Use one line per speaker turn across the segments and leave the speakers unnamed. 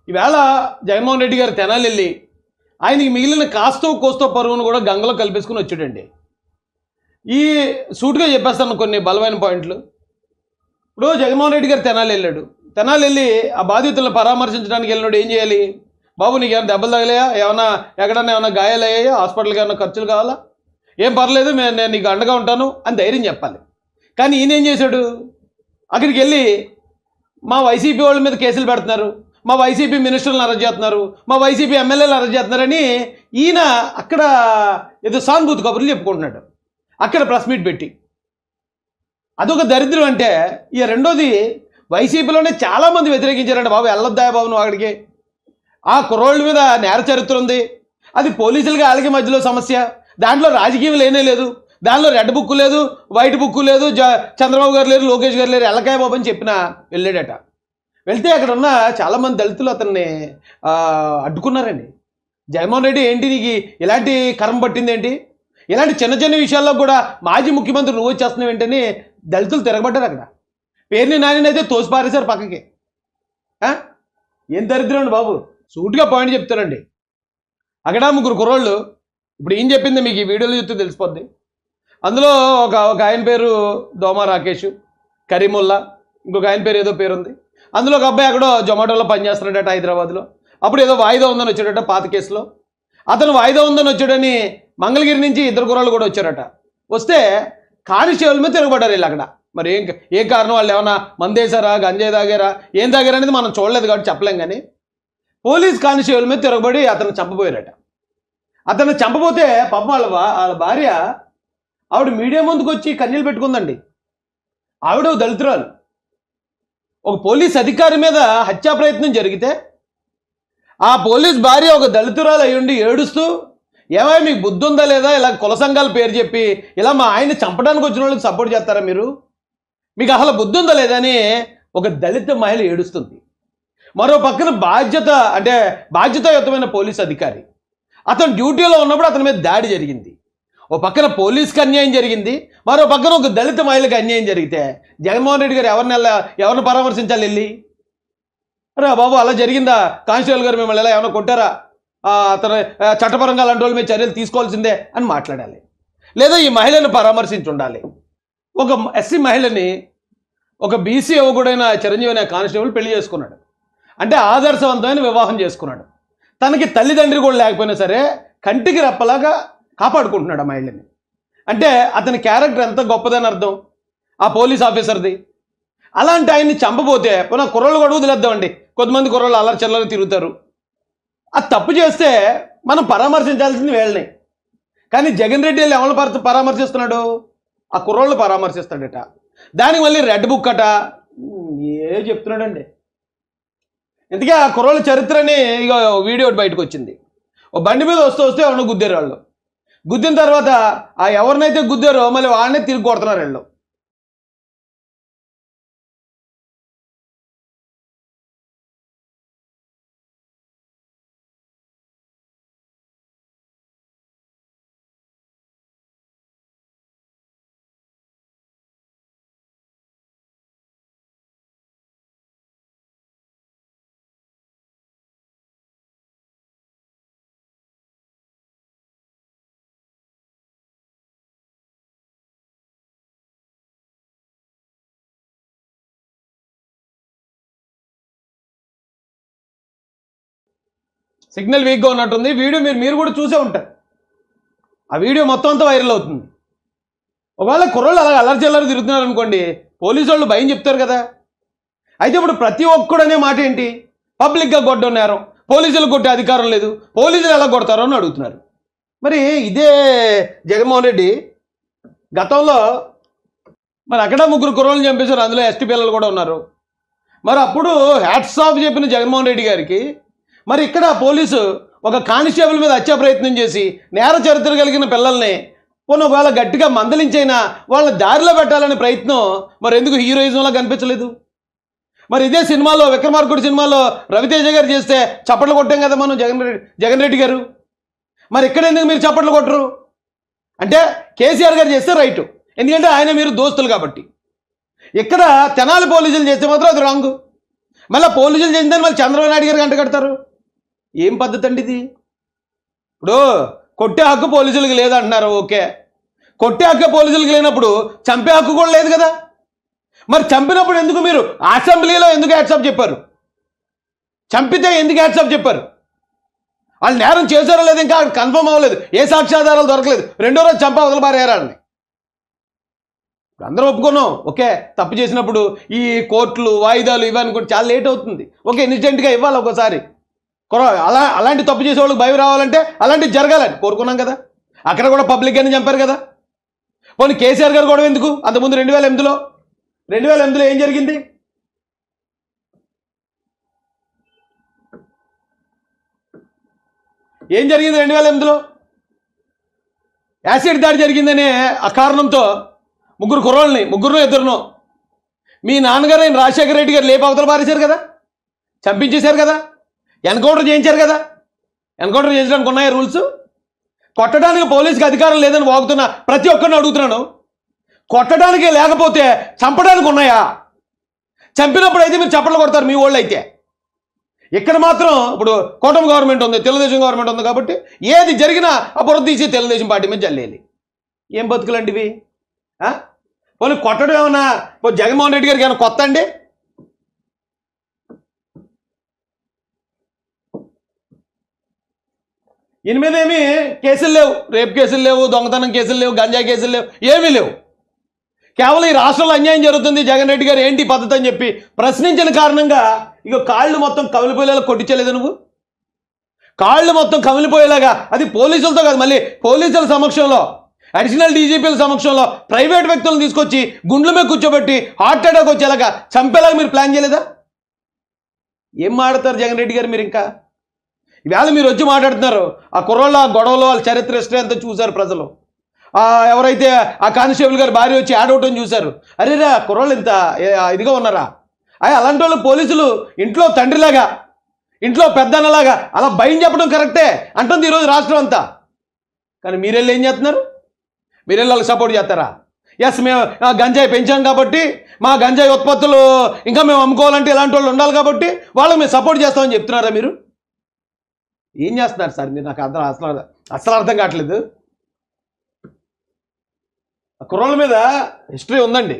ఈవేళ జగన్మోహన్ రెడ్డి గారు తెనాలి వెళ్ళి ఆయనకి మిగిలిన కాస్తో కోస్తో పరువును కూడా గంగలో కలిపేసుకుని వచ్చాడండి. ఈ సూటుగా చెప్పేస్తాను కొన్ని బలమైన పాయింట్లు. ఇప్పుడు జగన్మోహన్ రెడ్డి గారు తెనాలి వెళ్ళాడు. తెనాలి వెళ్ళి ఆ బాధితులను పరామర్శించడానికి వెళ్ళినాడు. ఏం చేయాలి? బాబు నీకు ఏమైనా దెబ్బలు తగిలాయా, ఎక్కడన్నా ఏమైనా గాయాలయ్యాయా, హాస్పిటల్కి ఏమైనా ఖర్చులు కావాలా, ఏం పర్లేదు నేను నీకు అండగా ఉంటాను అని ధైర్యం చెప్పాలి. కానీ ఈయన ఏం చేశాడు? అక్కడికి వెళ్ళి మా వైసీపీ వాళ్ళ మీద కేసులు పెడుతున్నారు, మా వైసీపీ మినిస్టర్లను అరెస్ట్ చేస్తున్నారు, మా వైసీపీ ఎమ్మెల్యేలు అరెస్ట్ చేస్తున్నారని ఈయన అక్కడ ఏదో సానుభూతి కబుర్లు చెప్పుకుంటున్నాడు అక్కడ ప్రెస్ మీట్ పెట్టి. అదొక దరిద్రం. అంటే ఇక రెండోది, వైసీపీలోనే చాలామంది వ్యతిరేకించారంట. బాబు వెళ్ళొద్దాయా బాబు నువ్వు అక్కడికి, ఆ కుర్రోళ్ళ మీద నేర చరిత్ర ఉంది, అది పోలీసులకి వాళ్ళకి మధ్యలో సమస్య, దాంట్లో రాజకీయం లేనే లేదు, దానిలో రెడ్ బుక్ లేదు, వైట్ బుక్ లేదు, చంద్రబాబు గారు లేరు, లోకేష్ గారు లేరు, ఎల్లకాయ బాబు అని చెప్పిన వెళ్ళాడట. వెళ్తే అక్కడ ఉన్న చాలామంది దళితులు అతన్ని అడ్డుకున్నారండి. జగన్మోహన్ రెడ్డి ఏంటి నీకు ఇలాంటి కర్మ పట్టింది ఏంటి, ఇలాంటి చిన్న చిన్న విషయాల్లో కూడా మాజీ ముఖ్యమంత్రి నువ్వు వచ్చేస్తున్నావు ఏంటని దళితులు తిరగబడ్డారు. అక్కడ పేరుని నాని అయితే తోసిపారేశారు పక్కకి. ఏం దరిద్రం అండి బాబు. సూటిగా పాయింట్ చెప్తారండి. అక్కడ ముగ్గురు కుర్రోళ్ళు, ఇప్పుడు ఏం చెప్పింది మీకు ఈ వీడియోలో చూస్తే తెలిసిపోద్ది. అందులో ఒక ఆయన పేరు దోమా రాకేష్, కరీముల్లా, ఇంకొక ఆయన పేరు ఏదో పేరుంది. అందులో ఒక అబ్బాయి అక్కడో జొమాటోలో పనిచేస్తున్నాడట హైదరాబాద్లో. అప్పుడు ఏదో వాయిదా ఉందని వచ్చాడట పాత కేసులో. అతను వాయిదా ఉందని వచ్చాడని మంగళగిరి నుంచి ఇద్దరు కుర్రాళ్ళు కూడా వచ్చారట. వస్తే కానిస్టేబుల్ మీద తిరగబడ్డారు వీళ్ళు అక్కడ. మరి ఏ కారణం, వాళ్ళు ఏమన్నా మందేశారా, గంజాయి తాగారా, ఏం తాగారా అనేది మనం చూడలేదు కాబట్టి చెప్పలేం. కానీ పోలీస్ కానిస్టేబుల్ మీద తిరగబడి అతను చంపబోయారట. అతను చంపబోతే పాపం వాళ్ళ భార్య ఆవిడ మీడియా ముందుకు వచ్చి కన్నీళ్ళు పెట్టుకుందండి. ఆవిడ దళితురాలు. ఒక పోలీస్ అధికారి మీద హత్యా ప్రయత్నం జరిగితే ఆ పోలీస్ భార్య ఒక దళితురాలు అయ్యుండి ఏడుస్తూ, ఏమైనా మీకు బుద్ధి ఉందా లేదా, ఇలా కుల సంఘాల పేరు చెప్పి ఇలా మా ఆయన్ని చంపడానికి వచ్చిన వాళ్ళకి సపోర్ట్ చేస్తారా మీరు, మీకు అసలు బుద్ధి ఉందా లేదా అని ఒక దళిత మహిళ ఏడుస్తుంది. మరో పక్కన బాధ్యతాయుతమైన పోలీస్ అధికారి అతను డ్యూటీలో ఉన్నప్పుడు అతని మీద దాడి జరిగింది. ఓ పక్కన పోలీస్కి అన్యాయం జరిగింది, మరో పక్కన ఒక దళిత మహిళకి అన్యాయం జరిగితే జగన్మోహన్ రెడ్డి గారు ఎవరిని పరామర్శించాలి వెళ్ళి? అరే బాబు అలా జరిగిందా, కానిస్టేబుల్ గారు మిమ్మల్ని ఎలా ఏమైనా కొట్టారా, అతను చట్టపరంగా అలాంటి వాళ్ళ మీద చర్యలు తీసుకోవాల్సిందే అని మాట్లాడాలి. లేదా ఈ మహిళను పరామర్శించి ఉండాలి. ఒక ఎస్సీ మహిళని ఒక బీసీ యువకుడైన చిరంజీవి అనే కానిస్టేబుల్ పెళ్లి చేసుకున్నాడు. అంటే ఆదర్శవంతమైన వివాహం చేసుకున్నాడు. తనకి తల్లిదండ్రి కూడా లేకపోయినా సరే కంటికి రెప్పలాగా కాపాడుకుంటున్నాడు ఆ మహిళని. అంటే అతని క్యారెక్టర్ ఎంత గొప్పదని అర్థం ఆ పోలీస్ ఆఫీసర్ది. అలాంటి ఆయన్ని చంపబోతే కుర్రోళ్ళు కూడా వదిలేద్దామండి, కొంతమంది కుర్రోళ్ళు అల్లరి చిల్లరి తిరుగుతారు. అది తప్పు చేస్తే మనం పరామర్శించాల్సింది వీళ్ళని. కానీ జగన్ రెడ్డి వెళ్ళి ఎవరిని పరామర్శిస్తున్నాడు? ఆ కుర్రోళ్ళు పరామర్శిస్తాడట. దానికి మళ్ళీ రెడ్ బుక్ అట, చెప్తున్నాడండి. ఇంతకీ ఆ కుర్రోళ్ళ చరిత్రని ఇక వీడియో బయటకు వచ్చింది. ఓ బండి మీద వస్తే ఎవరిని గుద్దారు వాళ్ళు. గుద్దిన తర్వాత ఆ ఎవరినైతే గుద్దారో మళ్ళీ వాళ్ళనే తిరిగి కొడుతున్నారు వీళ్ళు. సిగ్నల్ వీక్గా ఉన్నట్టుంది. వీడియో మీరు కూడా చూసే ఉంటారు. ఆ వీడియో మొత్తం అంతా వైరల్ అవుతుంది. ఒకవేళ కుర్రోళ్ళు అలా అల్లరి చిల్లరి తిరుగుతున్నారు అనుకోండి, పోలీసు వాళ్ళు భయం చెప్తారు కదా. అయితే ఇప్పుడు ప్రతి ఒక్కడు అనే మాట ఏంటి? పబ్లిక్గా కొట్టడం నేరం, పోలీసులు కొట్టే అధికారం లేదు, పోలీసులు ఎలా కొడతారో అని అడుగుతున్నారు. మరి ఇదే జగన్మోహన్ రెడ్డి గతంలో మరి అక్కడ ముగ్గురు కుర్రోళ్ళని చంపేశారు, అందులో ఎస్టీ పిల్లలు కూడా ఉన్నారు. మరి అప్పుడు హ్యాట్స్ ఆఫ్ చెప్పిన జగన్మోహన్ రెడ్డి గారికి మరి ఇక్కడ పోలీసు ఒక కానిస్టేబుల్ మీద హత్యా ప్రయత్నం చేసి నేర చరిత్ర కలిగిన పిల్లల్ని ఒకవేళ గట్టిగా మందలించైనా వాళ్ళని దారిలో పెట్టాలనే ప్రయత్నం మరి ఎందుకు హీరోయిజంలో కనిపించలేదు? మరి ఇదే సినిమాలో విక్రమార్కుడు సినిమాలో రవితేజ గారు చేస్తే చప్పట్లు కొట్టాం కదా మనం జగన్ రెడ్డి గారు. మరి ఇక్కడ ఎందుకు మీరు చప్పట్లు కొట్టరు? అంటే కేసీఆర్ గారు చేస్తే రైటు, ఎందుకంటే ఆయన మీరు దోస్తులు కాబట్టి. ఇక్కడ తెనాలి పోలీసులు చేస్తే మాత్రం అది రాంగు. మళ్ళీ పోలీసులు చేసిందని మళ్ళీ చంద్రబాబు నాయుడు గారు అంటగడతారు. ఏం పద్ధతి అండి ఇది? ఇప్పుడు కొట్టే హక్కు పోలీసులకు లేదంటున్నారు, ఓకే. కొట్టే హక్కు పోలీసులకు లేనప్పుడు చంపే హక్కు కూడా లేదు కదా. మరి చంపినప్పుడు ఎందుకు మీరు అసెంబ్లీలో ఎందుకు హ్యాట్సాప్ చెప్పారు? చంపితే ఎందుకు హ్యాట్సాప్ చెప్పారు? వాళ్ళు నేరం చేశారో లేదు ఇంకా కన్ఫర్మ్ అవ్వలేదు, ఏ సాక్ష్యాధారాలు దొరకలేదు. రెండో రోజు చంప అవతల పారేయాలని అందరూ ఒప్పుకున్నాం, ఓకే. తప్పు చేసినప్పుడు ఈ కోర్టులు వాయిదాలు ఇవన్నీ కూడా చాలా లేట్ అవుతుంది, ఓకే. ఇన్స్టెంట్గా ఇవ్వాలి ఒకసారి. అలాంటి తప్పు చేసే వాళ్ళకి భయం రావాలంటే అలాంటివి జరగాలని కోరుకున్నాం కదా. అక్కడ కూడా పబ్లిక్గానే చంపారు కదా. పోనీ కేసీఆర్ గారు కూడా ఎందుకు? అంతకుముందు 2008లో ఏం జరిగింది? ఏం జరిగింది 2008లో? యాసిడ్ దాడి జరిగిందనే ఆ కారణంతో ముగ్గురును ఇద్దరును మీ నాన్నగారు అయిన రాజశేఖర రెడ్డి గారు లేపి అవతల పారేశారు కదా, చంపించేశారు కదా, ఎన్కౌంటర్ చేయించారు కదా. ఎన్కౌంటర్ చేయించడానికి ఉన్నాయా రూల్స్? కొట్టడానికి పోలీసుకి అధికారం లేదని వాగుతున్నా ప్రతి ఒక్కరిని అడుగుతున్నాను. కొట్టడానికి లేకపోతే చంపడానికి ఉన్నాయా? చంపినప్పుడు అయితే మీరు చప్పట్లు కొడతారు మీ వాళ్ళు అయితే. ఇక్కడ మాత్రం ఇప్పుడు కూటమి గవర్నమెంట్ ఉంది, తెలుగుదేశం గవర్నమెంట్ ఉంది కాబట్టి ఏది జరిగినా ఆ బుర్ర తీసి తెలుగుదేశం పార్టీ మీద జల్లేయాలి. ఏం బతుకులండి ఇవి? పోనీ కొట్టడం ఏమన్నా జగన్మోహన్ రెడ్డి గారికి ఏమైనా కొత్త అండి? ఈయన మీద ఏమీ కేసులు లేవు, రేప్ కేసులు లేవు, దొంగతనం కేసులు లేవు, గంజాయి కేసులు లేవు, ఏమీ లేవు. కేవలం ఈ రాష్ట్రంలో అన్యాయం జరుగుతుంది, జగన్ రెడ్డి గారు ఏంటి పద్ధతి అని చెప్పి ప్రశ్నించిన కారణంగా ఇక కాళ్ళు మొత్తం కమిలిపోయేలాగా కొట్టించలేదు నువ్వు. కాళ్ళు మొత్తం కమిలిపోయేలాగా, అది పోలీసులతో కాదు, మళ్ళీ పోలీసుల సమక్షంలో, అడిషనల్ డీజీపీల సమక్షంలో ప్రైవేట్ వ్యక్తులను తీసుకొచ్చి గుండ్ల మీద కూర్చోబెట్టి హార్ట్ అటాక్ వచ్చేలాగా చంపేలాగా మీరు ప్లాన్ చేయలేదా? ఏం మాట్లాడతారు జగన్ రెడ్డి గారు మీరు? ఇంకా ఈవేళ మీరు వచ్చి మాట్లాడుతున్నారు. ఆ కుర్రోళ్ళ గొడవలో వాళ్ళ చరిత్ర హిస్టరీ అంతా చూశారు ప్రజలు. ఎవరైతే ఆ కానిస్టేబుల్ గారు భార్య వచ్చి యాడ్ అవటం చూశారు. అరేరా కుర్రోళ్ళు ఇంత ఇదిగా ఉన్నారా? అలాంటి వాళ్ళు పోలీసులు ఇంట్లో తండ్రిలాగా, ఇంట్లో పెద్దన్నలాగా అలా భయం చెప్పడం కరెక్టే అంటుంది ఈరోజు రాష్ట్రం అంతా. కానీ మీరెళ్ళి ఏం చేస్తున్నారు? మీరెళ్ళి వాళ్ళకి సపోర్ట్ చేస్తారా? ఎస్, మేము గంజాయి పెంచాం కాబట్టి, మా గంజాయి ఉత్పత్తులు ఇంకా మేము అమ్ముకోవాలంటే ఇలాంటి వాళ్ళు ఉండాలి కాబట్టి వాళ్ళకి మేము సపోర్ట్ చేస్తామని చెప్తున్నారా మీరు? ఏం చేస్తున్నారు సార్ మీరు? నాకు అసలు అర్థం కావట్లేదు. కుర్రోళ్ళ మీద హిస్టరీ ఉందండి.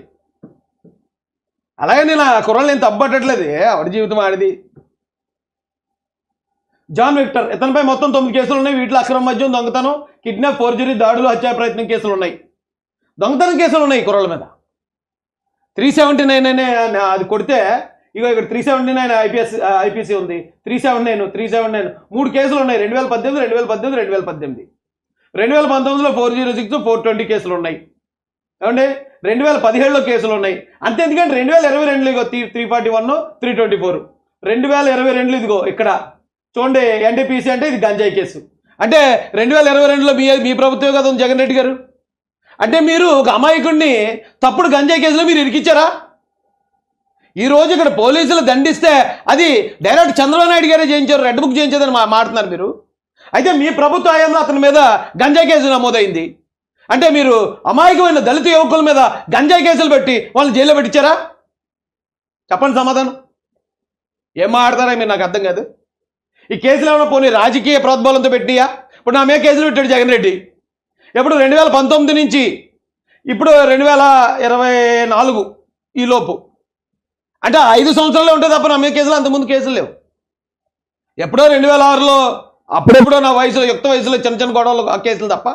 అలాగే నేను ఆ కుర్రోళ్ళు నేను తప్పట్టట్లేదు, ఆవిడ జీవితం ఆడిది. జాన్ విక్టర్ ఇతనిపై మొత్తం 9 కేసులు ఉన్నాయి. వీటిలో అక్రమ మద్యం, దొంగతనం, కిడ్నాప్, ఫోర్జరీ, దాడులు, హత్యా ప్రయత్నం కేసులు ఉన్నాయి. దొంగతనం కేసులు ఉన్నాయి కుర్రోళ్ళ మీద. 379 అనే అది కొడితే ఇగో ఇక్కడ 379 ఐపీసీ ఉంది, 379 3 కేసులు ఉన్నాయి. 2018, 2019లో 406, 420 కేసులు ఉన్నాయి. ఏమండి 2017లో కేసులు ఉన్నాయి. అంతే. ఎందుకంటే 2022లో ఇగో 341, 324, 2022లో ఇదిగో ఇక్కడ చూడండి ఎన్డీపీసీ అంటే ఇది గంజాయి కేసు. అంటే 2022లో మీ ప్రభుత్వం కదా జగన్ రెడ్డి గారు. అంటే మీరు ఒక అమాయకుడిని తప్పుడు గంజాయి కేసులో మీరు ఇరికిచ్చారా? ఈరోజు ఇక్కడ పోలీసులు దండిస్తే అది డైరెక్ట్ చంద్రబాబు నాయుడు గారే చేయించారు, రెడ్ బుక్ చేయించేదని మాట్లాడుతున్నారు మీరు. అయితే మీ ప్రభుత్వ హయాంలో అతని మీద గంజాయి కేసు నమోదైంది. అంటే మీరు అమాయకమైన దళిత యువకుల మీద గంజాయి కేసులు పెట్టి వాళ్ళని జైల్లో పెట్టించారా? చెప్పండి సమాధానం. ఏం మాట్లాడతారా మీరు? నాకు అర్థం కాదు. ఈ కేసులు ఏమైనా పోనీ రాజకీయ ప్రోద్బలంతో పెట్టియా? ఇప్పుడు నా మీద కేసులు పెట్టాడు జగన్ రెడ్డి. ఎప్పుడు 2019 నుంచి ఇప్పుడు 2024 ఈ లోపు, అంటే 5 సంవత్సరాలే ఉంటుంది తప్ప నా మీద కేసులు, అంతకుముందు కేసులు లేవు. ఎప్పుడో 2006లో అప్పుడెప్పుడో నా వయసులో యుక్త వయసులో చిన్న గొడవలు ఆ కేసులు తప్ప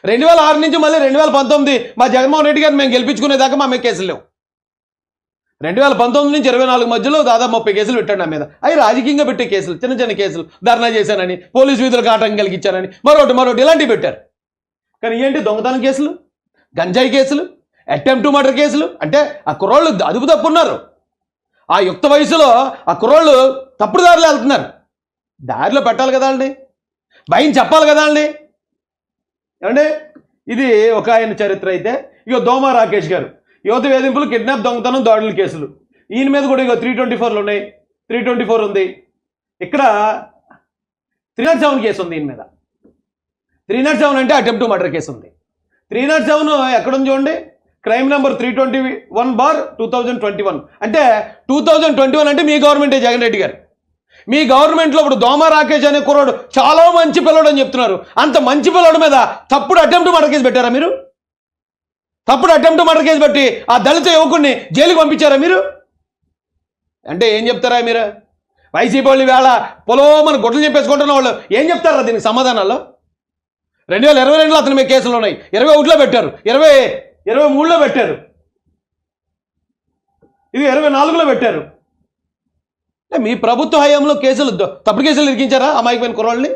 2006 నుంచి మళ్ళీ 2019 మా జగన్మోహన్ రెడ్డి గారిని మేము గెలిపించుకునేదాకా మా మీద కేసులు లేవు. 2019 నుంచి 24 మధ్యలో దాదాపు 30 కేసులు పెట్టాడు నా మీద. అవి రాజకీయంగా పెట్టే కేసులు, చిన్న కేసులు. ధర్నా చేశానని, పోలీసు విధులకు ఆటంకం కలిగించానని, మరొకటి ఇలాంటివి పెట్టారు. కానీ ఏంటి దొంగతనం కేసులు, గంజాయి కేసులు, అటెంప్ట్ టు మర్డర్ కేసులు. అంటే ఆ కుర్రోళ్ళు అదుపు తప్పున్నారు. ఆ యుక్త వయసులో ఆ కుర్రోళ్ళు తప్పుడు దారిలో వెళ్తున్నారు. దారిలో పెట్టాలి కదా అండి, భయం చెప్పాలి కదా అండి. ఏమండి ఇది ఒక ఆయన చరిత్ర. అయితే ఇక దోమా రాకేష్ గారు యువత వేధింపులు, కిడ్నాప్, దొంగతనం, దాడుల కేసులు. ఈయన మీద కూడా ఇక 324 ఉన్నాయి, 324 ఉంది. ఇక్కడ 307 కేసు ఉంది ఈయన మీద. 307 అంటే అటెంప్ట్ టు మర్డర్ కేసు ఉంది. 307 ఎక్కడుంది చూడండి, క్రైమ్ నెంబర్ 321/2021. అంటే 2021 అంటే మీ గవర్నమెంటే జగన్ రెడ్డి గారు. మీ గవర్నమెంట్లో ఇప్పుడు దోమ రాకేష్ అనే కుర్రాడు చాలా మంచి పిల్లడు అని చెప్తున్నారు. అంత మంచి పిల్లడు మీద తప్పుడు అటెంప్ట్ మర్డర్ కేసు పెట్టారా మీరు? తప్పుడు అటెంప్ట్ మర్డర్ కేసు పెట్టి ఆ దళిత యువకుడిని జైలుకి పంపించారా మీరు? అంటే ఏం చెప్తారా మీరు? వైసీపీ వాళ్ళు వేళ పొలోమని గుడ్లు చెప్పేసుకుంటున్న వాళ్ళు ఏం చెప్తారా దీనికి సమాధానాల్లో? 2022లో అతని మీద కేసులు ఉన్నాయి, 21లో పెట్టారు, 23లో పెట్టారు, ఇది 24లో పెట్టారు. మీ ప్రభుత్వ హయాంలో కేసులు తప్పుడు కేసులు ఇరికించారా అమాయకమైన కుర్రాళ్ళని?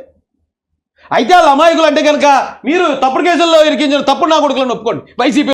అయితే వాళ్ళు అమాయకులు అంటే కనుక మీరు తప్పుడు కేసుల్లో ఇరికించిన తప్పుడు నా కొడుకులను ఒప్పుకోండి వైసీపీ